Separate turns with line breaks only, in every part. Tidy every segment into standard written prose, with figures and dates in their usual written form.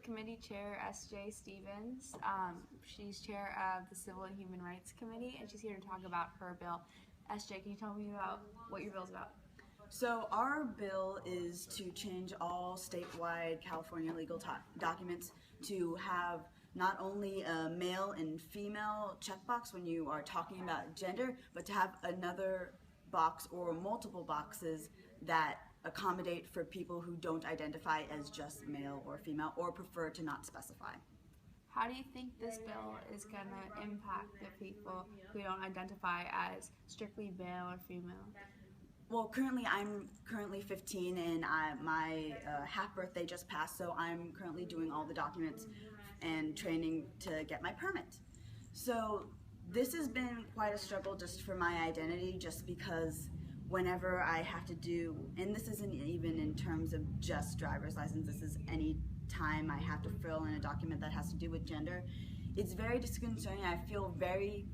Committee Chair S.J. Stevens. She's chair of the Civil and Human Rights Committee, and she's here to talk about her bill. S.J., can you tell me about what your bill's about?
So our bill is to change all statewide California legal documents to have not only a male and female checkbox when you are talking about gender, but to have another box or multiple boxes that accommodate for people who don't identify as just male or female or prefer to not specify.
How do you think this bill is going to impact the people who don't identify as strictly male or female?
Well, I'm currently 15 and my half birthday just passed, so I'm currently doing all the documents and training to get my permit. So this has been quite a struggle just for my identity, just because whenever I have to do, and this isn't even in terms of just driver's license, this is any time I have to fill in a document that has to do with gender, it's very disconcerting. I feel very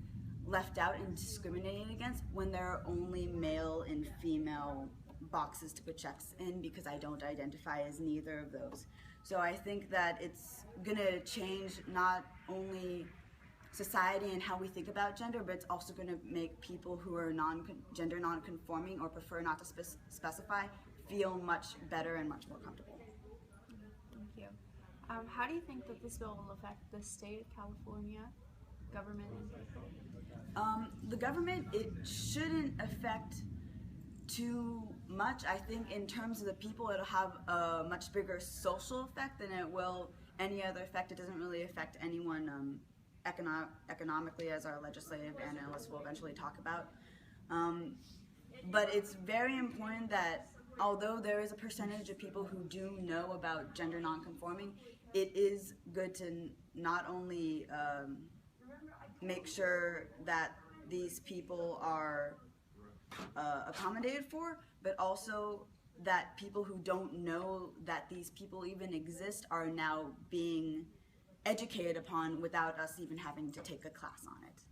left out and discriminated against when there are only male and female boxes to put checks in because I don't identify as neither of those. So I think that it's gonna change not only society and how we think about gender, but it's also going to make people who are gender non-conforming or prefer not to specify feel much better and much more comfortable.
Thank you. How do you think that this bill will affect the state of California, government, and people?
The government, it shouldn't affect too much. I think in terms of the people, it'll have a much bigger social effect than it will any other effect. It doesn't really affect anyone economically, as our legislative analysts will eventually talk about. But it's very important that although there is a percentage of people who do know about gender nonconforming, it is good to not only make sure that these people are accommodated for, but also that people who don't know that these people even exist are now being educated upon without us even having to take a class on it.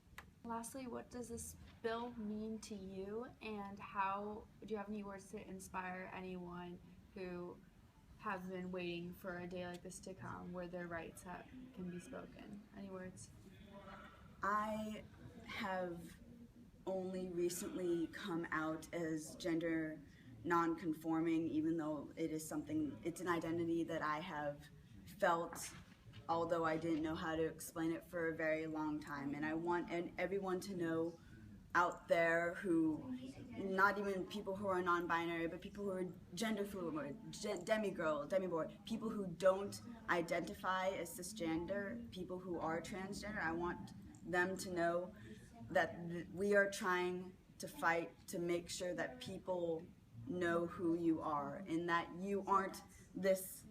Lastly, what does this bill mean to you, and how do you have any words to inspire anyone who have been waiting for a day like this to come where their rights can be spoken? Any words?
I have only recently come out as gender non-conforming, even though it's an identity that I have felt, although I didn't know how to explain it for a very long time. And I want everyone to know out there who, not even people who are non-binary, but people who are gender fluid, demigirl, demi-boy, people who don't identify as cisgender, people who are transgender, I want them to know that we are trying to fight to make sure that people know who you are and that you aren't this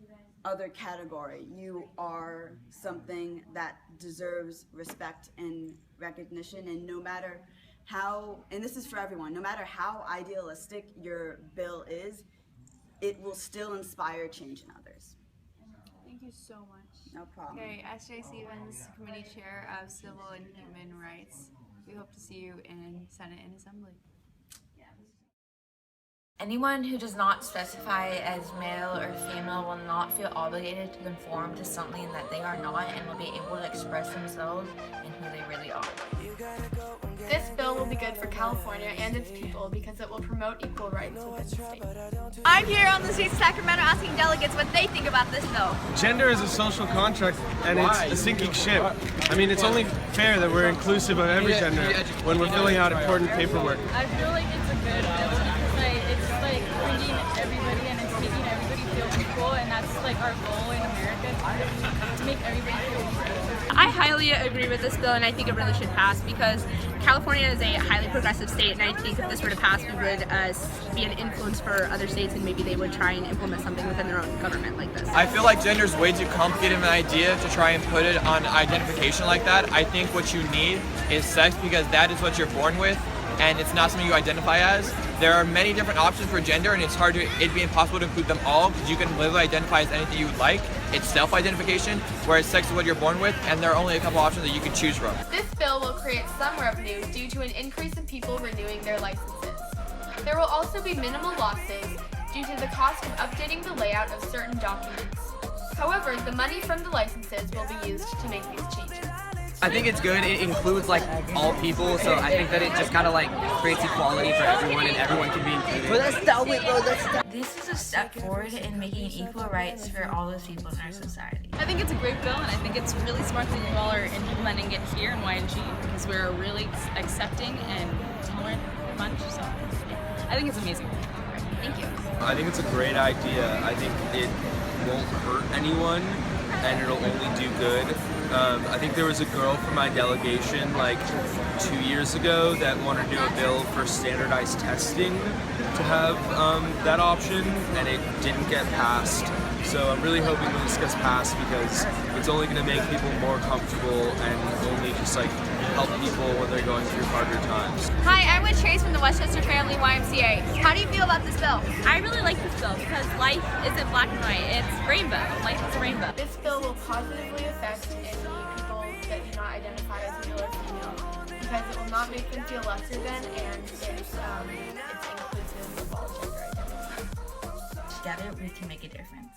other category. You are something that deserves respect and recognition, and no matter how, and this is for everyone, no matter how idealistic your bill is, it will still inspire change in others.
Thank you so much.
No problem.
Okay, S.J. Stevens, Committee Chair of Civil and Human Rights. We hope to see you in Senate and Assembly.
Anyone who does not specify as male or female will not feel obligated to conform to something that they are not, and will be able to express themselves and who they really are.
This bill will be good for California and its people because it will promote equal rights within the state.
I'm here on the streets of Sacramento asking delegates what they think about this bill.
Gender is a social contract, and it's a sinking ship. I mean, it's only fair that we're inclusive of every gender when we're filling out important paperwork.
I feel like it's a good bill because it's like bringing everybody and it's making everybody feel equal, and that's like our goal in America, to make everybody feel equal.
I highly agree with this bill, and I think it really should pass because California is a highly progressive state, and I think if this were to pass, we would be an influence for other states, and maybe they would try and implement something within their own government like this.
I feel like gender is way too complicated of an idea to try and put it on identification like that. I think what you need is sex, because that is what you're born with, and it's not something you identify as. There are many different options for gender, and it'd be impossible to include them all, because you can literally identify as anything you would like. It's self-identification, whereas sex is what you're born with, and there are only a couple options that you can choose from.
This bill will create some revenue due to an increase in people renewing their licenses. There will also be minimal losses due to the cost of updating the layout of certain documents. However, the money from the licenses will be used to make these changes.
I think it's good. It includes like all people, so I think that it just kind of like creates equality for everyone, and everyone can be included.
This is a step forward in making equal rights for all those people in our society.
I think it's a great bill, and I think it's really smart that you all are implementing it here in YNG because we're a really accepting and tolerant bunch. So I think it's amazing.
Thank you.
I think it's a great idea. I think it won't hurt anyone, and it'll only do good. I think there was a girl from my delegation like 2 years ago that wanted to do a bill for standardized testing to have that option, and it didn't get passed. So I'm really hoping that this gets passed because it's only going to make people more comfortable and only just like help people when they're going through harder times.
Hi, I'm with Trace from the Westchester Family YMCA. How do you feel about this bill?
I really like this bill because life isn't black and white, it's rainbow. Life is a rainbow.
This bill will positively affect any people that do not identify as male or female because it will not make them feel lesser than, and it's inclusive of all gender identities.
Together, we can make a difference.